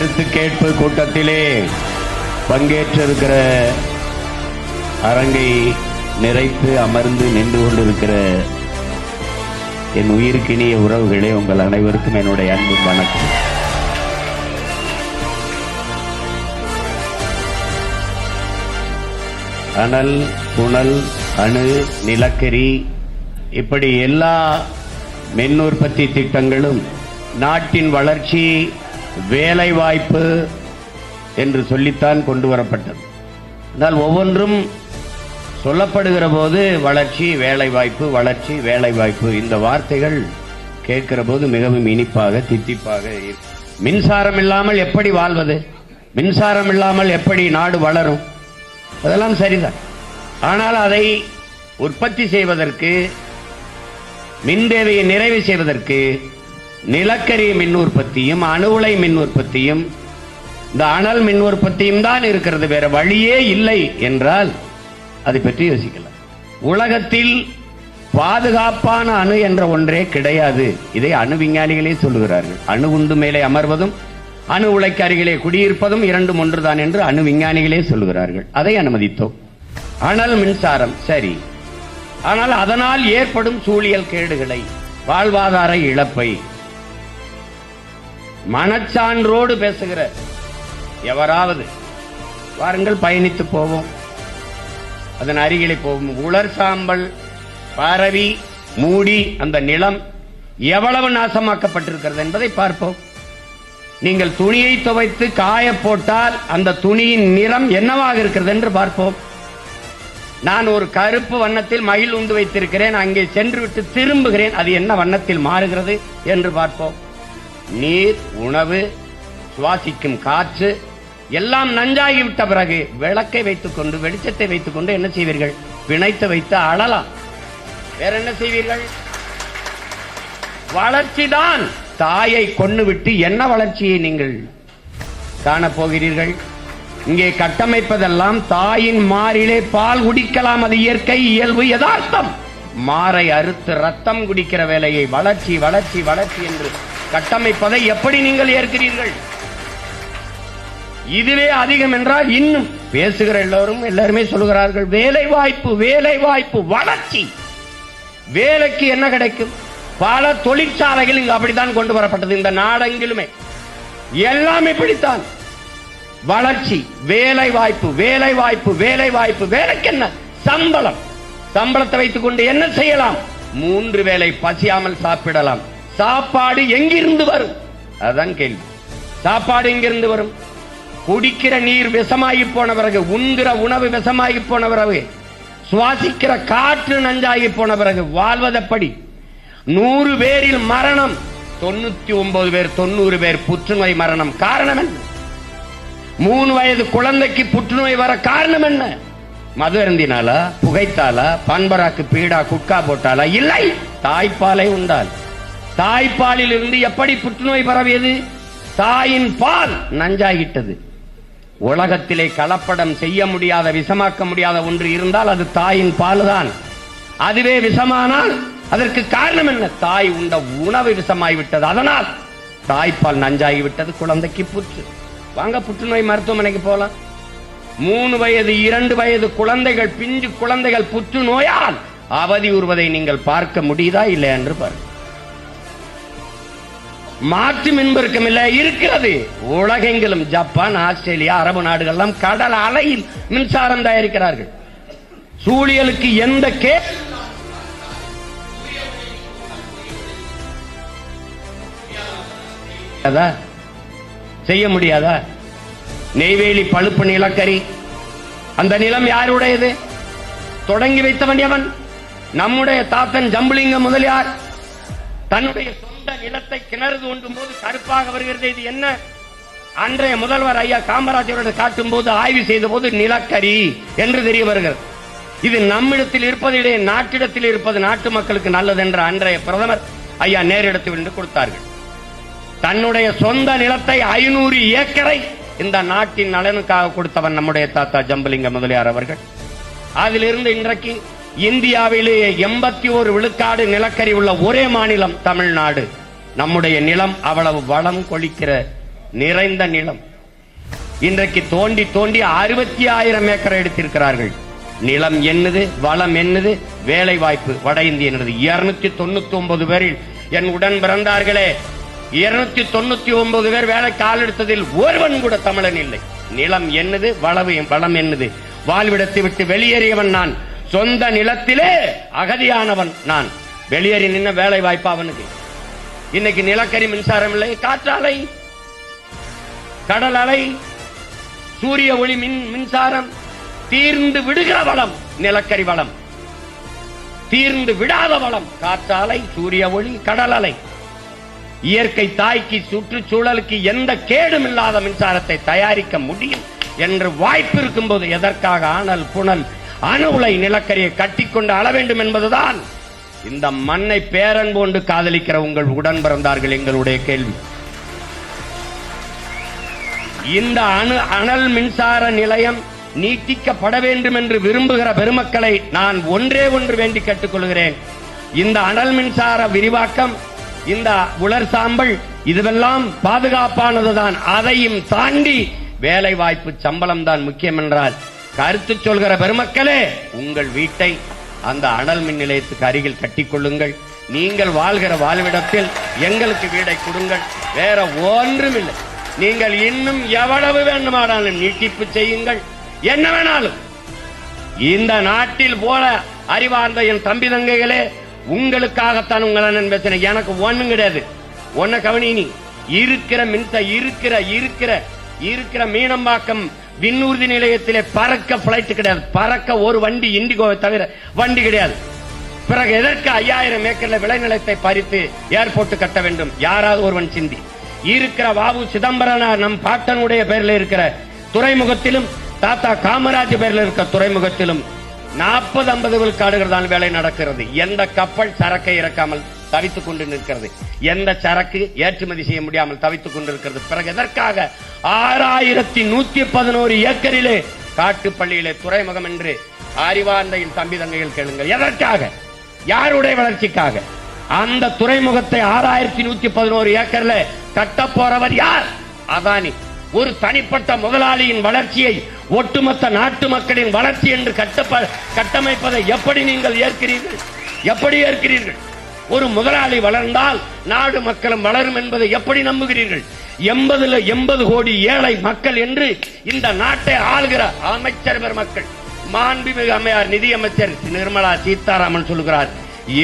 கருத்து கேட்பு கூட்டத்திலே பங்கேற்றிருக்கிற அரங்கை நிறைத்து அமர்ந்து நின்று கொண்டிருக்கிற என் உயிருக்கினிய உறவுகளே, உங்கள் அனைவருக்கும் என்னுடைய அன்பு வணக்கம். அனல், புனல், அணு, நிலக்கரி இப்படி எல்லா மின் உற்பத்தி திட்டங்களும் நாட்டின் வளர்ச்சி, வேலை வாய்ப்பு என்று சொல்லித்தான் கொண்டு வரப்பட்டது. ஆனால் ஒவ்வொன்றும் சொல்லப்படுகிற போது வளர்ச்சி, வேலை வாய்ப்பு, வளர்ச்சி, வேலை வாய்ப்பு இந்த வார்த்தைகள் கேட்கிற போது மிகவும் இனிப்பாக, தித்திப்பாக. மின்சாரம் இல்லாமல் எப்படி வாழ்வது? மின்சாரம் இல்லாமல் எப்படி நாடு வளரும்? அதெல்லாம் சரிதான். ஆனால் அதை உற்பத்தி செய்வதற்கு, மின் தேவையை நிறைவு செய்வதற்கு நிலக்கரி மின் உற்பத்தியும், அணு உலை மின் உற்பத்தியும், இந்த அனல் மின் உற்பத்தியும் தான் இருக்கிறது. வேற வழியே இல்லை என்றால் அதை பற்றி யோசிக்கலாம். உலகத்தில் பாதுகாப்பான அணு என்ற ஒன்றே கிடையாது. இதை அணு விஞ்ஞானிகளே சொல்லுகிறார்கள். அணு குண்டு மேலே அமர்வதும் அணு உலைக்கு அருகிலே குடியிருப்பதும் இரண்டும் ஒன்றுதான் என்று அணு விஞ்ஞானிகளே சொல்லுகிறார்கள். அதை அனுமதித்தோம். அனல் மின்சாரம் சரி. ஆனால் அதனால் ஏற்படும் சூழியல் கேடுகளை, வாழ்வாதார இழப்பை மனச்சான்றோடு பேசுகிற எவராவது வாருங்கள், பயணித்து போவோம், அதன் அருகிலே போவோம். உலர் சாம்பல் பரவி மூடி அந்த நிலம் எவ்வளவு நாசமாக்கப்பட்டிருக்கிறது என்பதை பார்ப்போம். நீங்கள் துணியை துவைத்து காய போட்டால் அந்த துணியின் நிறம் என்னவாக இருக்கிறது என்று பார்ப்போம். நான் ஒரு கருப்பு வண்ணத்தில் மயில் உண்டு வைத்திருக்கிறேன், அங்கே சென்று விட்டு திரும்புகிறேன், அது என்ன வண்ணத்தில் மாறுகிறது என்று பார்ப்போம். நீர், உணவு, சுவாசிக்கும் காற்று எல்லாம் நஞ்சாகிவிட்ட பிறகு விளக்கை வைத்துக் கொண்டு, வெளிச்சத்தை வைத்துக் கொண்டு என்ன செய்வீர்கள்? பிணைத்து வைத்து அழலாம். வேற என்ன செய்வீர்கள்? வளர்ச்சிதான். தாயை கொன்னுவிட்டு என்ன வளர்ச்சியை நீங்கள் காணப்போகிறீர்கள்? இங்கே கட்டமைப்பதெல்லாம் தாயின் மாறிலே பால் குடிக்கலாம், அது இயற்கை, இயல்பு, யதார்த்தம். மாறை அறுத்து ரத்தம் குடிக்கிற வேலையை வளர்ச்சி வளர்ச்சி வளர்ச்சி என்று கட்டமைப்பதை எப்படி நீங்கள் ஏற்கிறீர்கள்? இதுவே அதிகம் என்றால் இன்னும் பேசுகிற எல்லாருமே சொல்லுகிறார்கள் வேலை வாய்ப்பு, வேலை வாய்ப்பு, வளர்ச்சி. வேலைக்கு என்ன கிடைக்கும்? பல தொழிற்சாலைகள் இங்கு அப்படித்தான் கொண்டு வரப்பட்டது. இந்த நாடெங்கிலுமே எல்லாம் இப்படித்தான். வளர்ச்சி, வேலை வாய்ப்பு, வேலை வாய்ப்பு, வேலை வாய்ப்பு. வேலைக்கு என்ன? சம்பளம். சம்பளத்தை வைத்துக் கொண்டு என்ன செய்யலாம்? 3 வேளை பசியாமல் சாப்பிடலாம். சாப்பாடு எங்கிருந்து வரும்? அதுதான் கேள்வி. சாப்பாடு எங்கிருந்து வரும்? குடிக்கிற நீர் விஷமாகி போன பிறகு, உண்கிற உணவு விஷமாகி போன பிறகு, சுவாசிக்கிற காற்று நஞ்சாகி போன பிறகு வாழ்வதப்படி? 100 பேரில் மரணம், 99 பேர், 90 பேர் புற்றுநோய் மரணம். காரணம் என்ன? 3 வயது குழந்தைக்கு புற்றுநோய் வர காரணம் என்ன? மது அருந்தினாலா, புகைத்தாலா, பன்பராக்கு, பீடா, குட்கா போட்டாலா? இல்லை, தாய்ப்பாலை உண்டால். தாய்ப்பாலில் இருந்து எப்படி புற்றுநோய் பரவியது? தாயின் பால் நஞ்சாகிட்டது. உலகத்திலே கலப்படம் செய்ய முடியாத, விஷமாக்க முடியாத ஒன்று இருந்தால் அது தாயின் பால் தான். அதுவே விஷமானால் அதற்கு காரணம் என்ன? தாய் உண்ட உணவு விஷமாகிவிட்டது. அதனால் தாய்ப்பால் நஞ்சாகிவிட்டது, குழந்தைக்கு புற்று. வாங்க, புற்றுநோய் மருத்துவமனைக்கு போலாம். 3 வயது 2 வயது குழந்தைகள், பிஞ்சு குழந்தைகள் புற்றுநோயால் அவதி உறுவதை நீங்கள் பார்க்க முடியுதா இல்லையா என்று பாருங்கள். மாற்று மின்பெருக்கம் இல்லை, இருக்கிறது. உலகெங்கிலும் ஜப்பான், ஆஸ்திரேலியா, அரபு நாடுகள் கடல் அலையில் மின்சாரம் தயாரிக்கிறார்கள். சூழியலுக்கு எந்த செய்ய முடியாதா? நெய்வேலி பழுப்பு நிலக்கரி, அந்த நிலம் யாருடையது? தொடங்கி வைத்தவன் எவன்? நம்முடைய தாத்தன் ஜம்புலிங்க முதலியார் தன்னுடைய சொந்த நிலத்தை கிணறு தோண்டும் போது கருப்பாக வருகிறது. இது என்ன? அன்றைய முதல்வர் ஐயா காமராஜரோடு காட்டும் போது, ஆய்வு செய்த போது நிலக்கரி என்று தெரிய வருகிறது. இது நம்மிடத்தில் இருப்பதிலே நாட்டிடத்தில் இருப்பது நாட்டு மக்களுக்கு நல்லது என்ற அன்றைய பிரதமர் ஐயா நேரிடத்தில் என்று கொடுத்தார்கள். தன்னுடைய சொந்த நிலத்தை 500 ஏக்கரை இந்த நாட்டின் நலனுக்காக கொடுத்தவன் நம்முடைய தாத்தா ஜம்புலிங்க முதலியார் அவர்கள். அதிலிருந்து இன்றைக்கு இந்தியாவிலேயே 81 விழுக்காடு நிலக்கரி உள்ள ஒரே மாநிலம் தமிழ்நாடு. நம்முடைய நிலம் அவ்வளவு வளம் கொளிக்கிற நிறைந்த நிலம். இன்றைக்கு தோண்டி தோண்டி 60,000 ஏக்கரை எடுத்திருக்கிறார்கள். நிலம் என்னது, வளம் என்னது, வேலை வாய்ப்பு வட இந்திய 299 பேரில் என் உடன் பிறந்தார்களே 299 பேர் வேலை கால் எடுத்ததில் ஒருவன் கூட தமிழன் இல்லை. நிலம் என்னது, வளம் என்னது, வாழ்விடத்தை விட்டு வெளியேறியவன் நான், சொந்த நிலத்திலே அகதியானவன் நான். வெளியேறி நின்ன வேலை வாய்ப்பு அவனுக்கு. இன்னைக்கு நிலக்கரி மின்சாரம் இல்லை, காற்றாலை, கடல் அலை, சூரிய ஒளி மின்சாரம், தீர்ந்து விடுகிற வளம் நிலக்கரி வளம், தீர்ந்து விடாத வளம் காற்றாலை, சூரிய ஒளி, கடல் அலை. இயற்கை தாய்க்கு சுற்றுச்சூழலுக்கு எந்த கேடும் இல்லாத மின்சாரத்தை தயாரிக்க முடியும் என்று வாய்ப்பு இருக்கும் போது எதற்காக ஆனல் புனல் அணு உலை நிலக்கரியை கட்டிக்கொண்டு அழ வேண்டும் என்பதுதான் இந்த மண்ணை பேரன் போன்று காதலிக்கிற உங்கள் உடன் பிறந்தார்கள் எங்களுடைய கேள்வி. இந்த அனல் மின்சார நிலையம் நீட்டிக்கப்பட வேண்டும் என்று விரும்புகிற பெருமக்களை நான் ஒன்றே ஒன்று வேண்டி கேட்டுக்கொள்கிறேன். இந்த அனல் மின்சார விரிவாக்கம், இந்த உலர் சாம்பல், இதுவெல்லாம் பாதுகாப்பானதுதான். அதையும் தாண்டி வேலை வாய்ப்பு, சம்பளம் தான் முக்கியம் என்றால் கருத்து சொல்கிற பெருமக்களே, உங்கள் வீட்டை அந்த அனல் மின் நிலையத்துக்கு அருகில் கட்டிக்கொள்ளுங்கள். நீங்கள் வாழ்கிற வாழ்விடத்தில் எங்களுக்கு வீடை கொடுங்கள். வேற ஒன்றும் இல்லை. நீங்கள் இன்னும் எவ்வளவு வேண்டுமானாலும் நீட்டிப்பு செய்யுங்கள், என்ன வேணாலும். இந்த நாட்டில் போல அறிவார்ந்த என் தம்பி தங்கைகளே, உங்களுக்காகத்தான் உங்களை நான் பேசுறேன். எனக்கு ஒண்ணும் கிடையாது. ஒன்ன கவனி, நீ இருக்கிற மீனம்பாக்கம் விண்ணூர்தி நிலையத்திலே பறக்க பிளைட் கிடையாது. பறக்க ஒரு வண்டி இண்டிகோவை தவிர வண்டி கிடையாது. பிறகு எதற்கு 5000 ஏக்கர்ல விளைநிலத்தை பறித்து ஏர்போர்ட் கட்ட வேண்டும்? யாராவது ஒருவன் சிந்தி. இருக்கிற வாவு சிதம்பரம் நம் பாட்டனுடைய பேர்ல இருக்கிற துறைமுகத்திலும், தாத்தா காமராஜ் பேர்ல இருக்கிற துறைமுகத்திலும் 40-50 விழுக்காடுகள் தான் வேலை நடக்கிறது. எந்த கப்பல் சரக்கை இறக்காமல் தவித்துக் கொண்டு நிற்கிறது, எந்த சரக்கு ஏற்றுமதி செய்ய முடியாமல் தவித்துக் கொண்டிருக்கிறது. பிறகு எதற்காக 6111 ஏக்கரிலே காட்டுப்பள்ளியிலே துறைமுகம் என்று அறிவார்ந்த தம்பி தங்கைகள் கேளுங்கள். எதற்காக? யாருடைய வளர்ச்சிக்காக? அந்த துறைமுகத்தை 6111 ஏக்கர்ல கட்ட போறவர் யார்? அதானி. ஒரு தனிப்பட்ட முதலாளியின் வளர்ச்சியை ஒட்டுமொத்த நாட்டு மக்களின் வளர்ச்சி என்று கட்டமைப்பதை எப்படி நீங்கள் ஏற்கிறீர்கள்? எப்படி ஏற்கிறீர்கள்? ஒரு முதலாளி வளர்ந்தால் நாடு மக்களும் வளரும் என்பதை எப்படி நம்புகிறீர்கள்? 80 கோடி ஏழை மக்கள் என்று இந்த நாட்டை ஆளுகிற அமைச்சர் பெருமக்கள், மாண்புமிகு அம்மையார் நிதியமைச்சர் நிர்மலா சீதாராமன் சொல்கிறார்,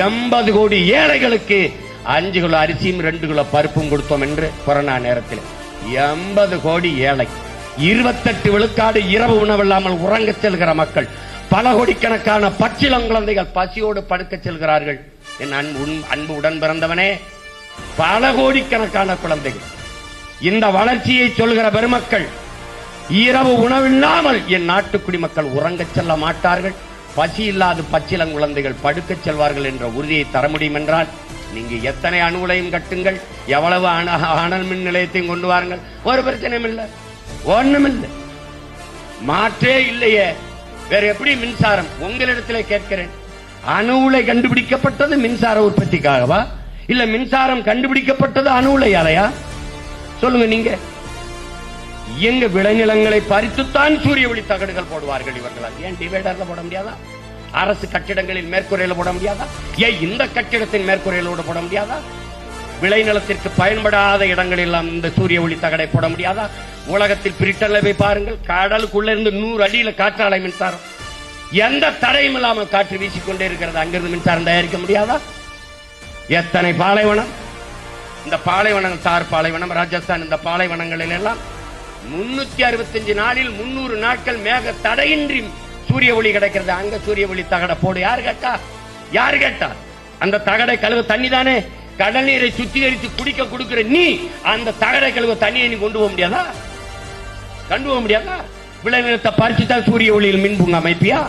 80 கோடி ஏழைகளுக்கு 5 கிலோ அரிசியும் 2 கிலோ பருப்பும் கொடுத்தோம் என்று. கொரோனா நேரத்தில் 80 கோடி ஏழை, 28 விழுக்காடு இரவு உணவில்லாமல் உறங்க செல்கிற மக்கள், பல கோடிக்கணக்கான பச்சிளங்குழந்தைகள் பசியோடு படுக்க செல்கிறார்கள். என் அன்பு உடன் பிறந்தவனே, பல கோடிக்கணக்கான குழந்தைகள். இந்த வளர்ச்சியை சொல்கிற பெருமக்கள், இரவு உணவில்லாமல் என் நாட்டு குடிமக்கள் உறங்க செல்ல மாட்டார்கள், பசி இல்லாத பச்சிளங்குழந்தைகள் படுக்க செல்வார்கள் என்ற உறுதியை தர முடியும் என்றால் நீங்க எத்தனை அணு உலையும் கட்டுங்கள், எவ்வளவு அனல் மின் நிலையத்தையும் கொண்டு வாருங்கள், ஒரு பிரச்சனையும் இல்லை, ஒண்ணுமில்லை, மாற்றே இல்லையே. வேற எப்படி மின்சாரம்? உங்களிடத்திலே கேட்கிறேன், அணு உலை கண்டுபிடிக்கப்பட்டது மின்சார உற்பத்திக்காகவா, இல்ல மின்சாரம் கண்டுபிடிக்கப்பட்டது அணு உலையாலையா? சொல்லுங்க நீங்க. எங்க விளைநிலங்களை பறித்துத்தான் சூரிய ஒளி தகடுகள் போடுவார்கள் இவர்களால். ஏன் டிவைடர்ல போட முடியாதா? அரசு கட்டிடங்களில் மேற்கூரையில போட முடியாதா? ஏன் இந்த கட்டிடத்தின் மேற்கூரையிலோடு போட முடியாதா? விளைநிலத்திற்கு பயன்படாத இடங்களில் இந்த சூரிய ஒளி தகடை போட முடியாதா? உலகத்தில் பிரிட்டன்ல போய் பாருங்கள், கடலுக்குள்ள இருந்து 100 அடியில காற்றாலை மின்சாரம், எந்த தடையும் இல்லாமல் காற்று வீசிக்கொண்டே இருக்கிறது. அங்கிருந்து மின்சாரம் தயாரிக்க முடியாதா? எத்தனை பாலைவனம், இந்த பாலைவனங்கள், தார் பாலைவனம், ராஜஸ்தான், இந்த பாலைவனங்களில் எல்லாம் 365 நாளில் 300 நாட்கள் மேக தடையின்றி சூரிய ஒளி கிடைக்கிறது. அங்க சூரிய ஒளி தகட போடு. யாரு கேட்டா? யாரு கேட்டா? அந்த தகடை கழுவ தண்ணி தானே. கடல் நீரை சுத்திகரித்து குடிக்க கொடுக்கிற நீ அந்த தகடை கழுவ தண்ணியை நீ கொண்டு போக முடியாதா? கொண்டு போக முடியாதா? விளைநிலத்தை பறிச்சுதான் சூரிய ஒளியில் மின்புங்க அமைப்பியா?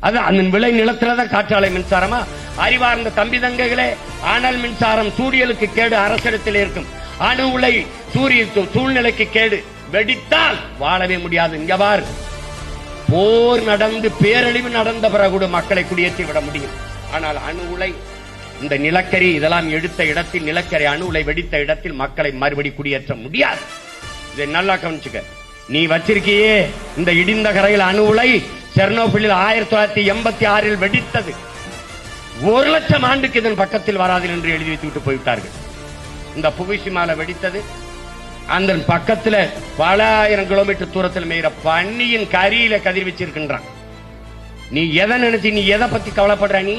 அது அந்த விளை நிலத்துலதான் காற்றாலை மின்சாரமா? அறிவார்ந்த தம்பி தங்கைகளே, அனல் மின்சாரம் சூரியலுக்கு கேடு, அரசிடத்தில் இருக்கும். அணு உலை சூரிய சூழ்நிலைக்கு கேடு. வெடித்தால் வாழவே முடியாது. இங்க பார், போர் நடந்து பேரழிவு நடந்த பிறகு மக்களை குடியேற்றி விட முடியும். ஆனால் அணு உலை இந்த நிலக்கரி இதெல்லாம் எடுத்த இடத்தில், நிலக்கரி அணு உலை வெடித்த இடத்தில் மக்களை மறுபடி குடியேற்ற முடியாது. இதை நல்லா கவனிச்சுக்க. நீ வச்சிருக்கியே இந்த இடிந்த கரையில் அணு உலை செர்னோபிலில் 1986 வெடித்தது. 1,00,000 ஆண்டுக்கு இதன் பக்கத்தில் வராது என்று எழுதி வைத்து போய்விட்டார்கள். இந்த புகுஷிமால வெடித்தது அந்த பக்கத்தில் பல ஆயிரம் கிலோமீட்டர் தூரத்தில் மேய்கிற பன்னியின் கரியில கதிர்வச்சிருக்கின்றான். நீ எதை நினைச்சு, நீ எதை பத்தி கவலைப்படுற? நீ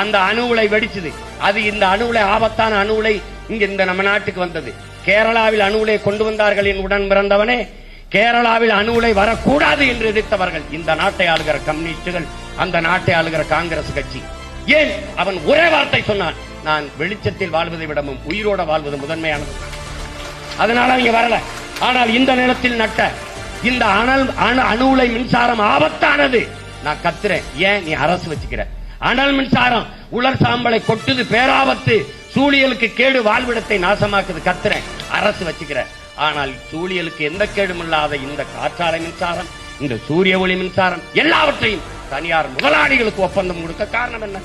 அந்த அணு உலை வெடிச்சது. அது இந்த அணு உலை, ஆபத்தான அணு உலை இங்க இந்த நம்ம நாட்டுக்கு வந்தது. கேரளாவில் அணு உலை கொண்டு வந்தார்கள். என் உடன் பிறந்தவனே, கேரளாவில் அணு உலை வரக்கூடாது என்று எதிர்த்தவர்கள் இந்த நாட்டை ஆளுகிற கம்யூனிஸ்டுகள், அந்த நாட்டை ஆளுகிற காங்கிரஸ் கட்சி. ஏன்? அவன் ஒரே வார்த்தை சொன்னான், நான் வெளிச்சத்தில் வாழ்வதை விடவும் உயிரோட வாழ்வது முதன்மையானது. அதனால அவங்க வரல. ஆனால் இந்த நிலத்தில் நட்ட இந்த அணு உலை மின்சாரம் ஆபத்தானது. நான் கத்துறேன், ஏன் நீ அரசு வச்சுக்கிற? அனல் மின்சாரம் உலர் சாம்பலை கொட்டுது, பேராபத்து, சூழியலுக்கு கேடு, வாழ்விடத்தை நாசமாக்குது. கத்துறேன், அரசு வச்சுக்கிற. ஆனால் சூழியலுக்கு எந்த கேடும் இல்லாத இந்த காற்றாலை மின்சாரம், இந்த சூரிய ஒளி மின்சாரம் எல்லாவற்றையும் தனியார் முதலாளிகளுக்கு ஒப்பந்தம் கொடுக்க காரணம் என்ன?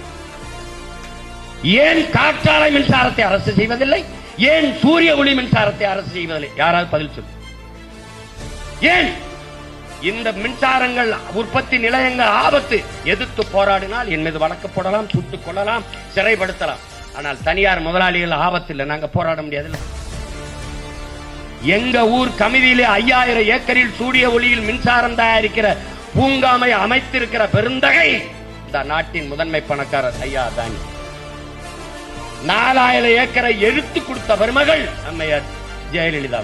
ஏன் காற்றாலை மின்சாரத்தை அரசு செய்வதில்லை? ஏன் சூரிய ஒளி மின்சாரத்தை அரசு செய்வதில்லை? யாராவது பதில் சொல்லு. ஏன்? இந்த மின்சாரங்கள் உற்பத்தி நிலையங்கள் ஆபத்து. எதிர்த்து போராடினால் என் மீது வழக்கு போடலாம், சுட்டுக் கொள்ளலாம், சிறைப்படுத்தலாம். ஆனால் தனியார் முதலாளிகள் ஆபத்து இல்லை, நாங்க போராட முடியாது. எங்க ஊர் கமிதியிலே 5000 ஏக்கரில் சூரிய ஒளியில் மின்சாரம் தயாரிக்கிற பூங்காமை அமைத்திருக்கிற பெருந்தகை இந்த நாட்டின் முதன்மை பணக்காரர் ஐயா அதானி. 4000 ஏக்கரை எடுத்து கொடுத்த பெருமகள் அம்மையார் ஜெயலலிதா.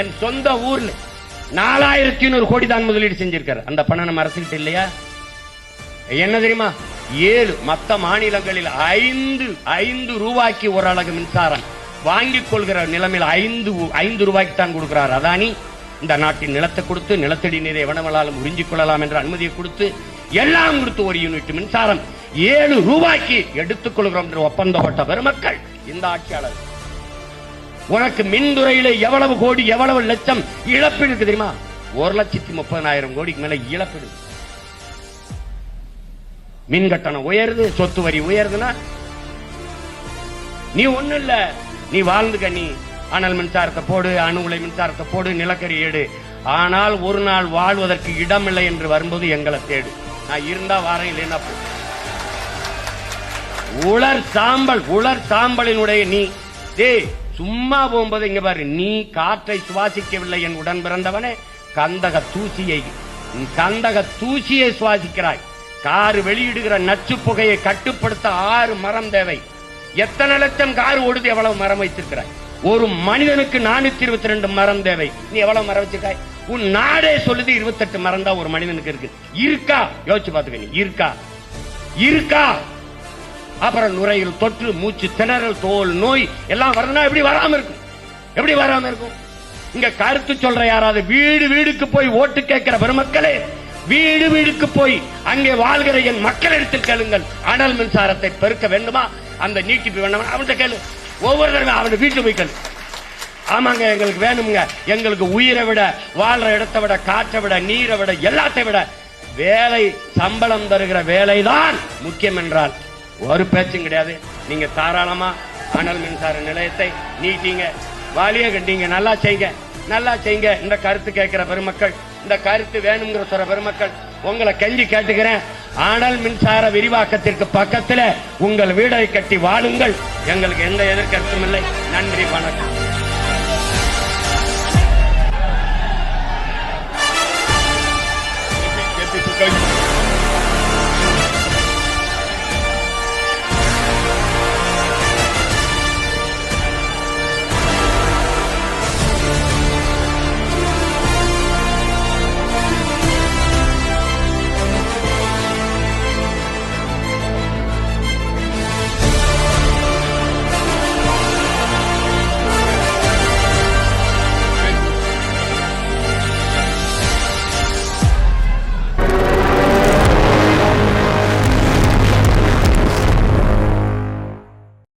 என் சொந்த ஊர்ல 4100 கோடி தான் முதலீடு செஞ்சிருக்காரு. அந்த பணம் நம்ம அரசுகிட்ட இல்லையா? என்ன தெரியுமா? 7 மத்த மாநிலங்களில் 5 ரூபாய்க்கு ஒரு அலகு மின்சாரம் வாங்கிக் கொள்கிற நிலைமையில் 5 ரூபாய்க்கு தான் கொடுக்கிறார் அதானி. இந்த நாட்டின் நிலத்தை கொடுத்து, நிலத்தடி நீரை எவனவளாலும் உறிஞ்சிக் கொள்ளலாம் என்ற அனுமதியை கொடுத்து, எல்லாம் கொடுத்து ஒரு யூனிட் மின்சாரம் 7 ரூபாய்க்கு எடுத்துக் கொள்கிறோம் என்று ஒப்பந்தப்பட்ட பெருமக்கள் இந்த ஆட்சியாளர். உனக்கு மின்துறையில எவ்வளவு கோடி, எவ்வளவு லட்சம் இழப்பீடு இருக்கு தெரியுமா? 1,30,000 கோடிக்கு மேல இழப்பீடு. மின் கட்டணம் உயருது, சொத்து வரி உயருதுன்னா நீ ஒண்ணு இல்ல, நீ வாழ்ந்துக்க. நீ அனல் மின்சாரத்தை போடு, அணு உலை மின்சாரத்தை போடு, நிலக்கரி ஏடு. ஆனால் ஒரு நாள் வாழ்வதற்கு இடம் இல்லை என்று வரும்போது எங்களை தேடு. நான் இருந்தா வாரம், இல்லைன்னா உலர் சாம்பலினுடைய நீ சும்மா போகும்போது இங்க பாரு, நீ காற்றை சுவாசிக்கவில்லை என் உடன் பிறந்தவனே, கந்தக தூசியை சுவாசிக்கிறாய். கார் வெளியிடுகிற நச்சு புகையை கட்டுப்படுத்த 6 மரம் தேவை. எத்தனை லட்சம் கார் ஓடுது, எவ்வளவு மரம் வைத்திருக்கிறாய்? ஒரு மனிதனுக்கு 422 மரம் தேவை. நீ எவ்வளவு மரம் வச்சிருக்காய்? உன் நாடே சொல்லுது 28 மரம் தான் ஒரு மனிதனுக்கு இருக்கு. இருக்கா? யோசிச்சு பாத்துக்க. நீ இருக்கா? அப்புறம் நுரையில் தொற்று, மூச்சு திணறல், தோல் நோய் எல்லாம் வரணும். எப்படி வராம இருக்கும்? இங்க கருத்து சொல்ற யாராவது வீடு வீடுக்கு போய் ஓட்டு கேட்கிற பெருமக்களே, வீடு வீடுக்கு போய் அங்கே வாழ்கிற என் மக்கள் எடுத்து கேளுங்கள். அனல் மின்சாரத்தை பெருக்க வேண்டுமா, அந்த நீட்டிப்பு வேண்டாமா அவன்கிட்ட கேளு. ஒவ்வொரு தடவை அவன் வீட்டு போய் கேளு. ஆமாங்க, எங்களுக்கு வேணுங்க. எங்களுக்கு உயிரை விட, வாழ்ற இடத்தை விட, காற்றை விட, நீரை விட, எல்லாத்தை விட வேலை, சம்பளம் தருகிற வேலைதான் முக்கியம் என்றால் ஒரு பேச்சும் கிடையாது. நீங்க தாராளமா அனல் மின்சார நிலையத்தை நீட்டிங்க, வாலிய கண்டிங்க, நல்லா செய்யுங்க. இந்த கருத்து கேட்கிற பெருமக்கள், இந்த கருத்து வேணுங்கிற சொல்ற பெருமக்கள், உங்களை கெஞ்சி கேட்டுக்கிறேன். அனல் மின்சார விரிவாக்கத்திற்கு பக்கத்தில் உங்கள் வீடை கட்டி வாழுங்கள். எங்களுக்கு எந்த எதிர்கருத்தும் இல்லை. நன்றி, வணக்கம்.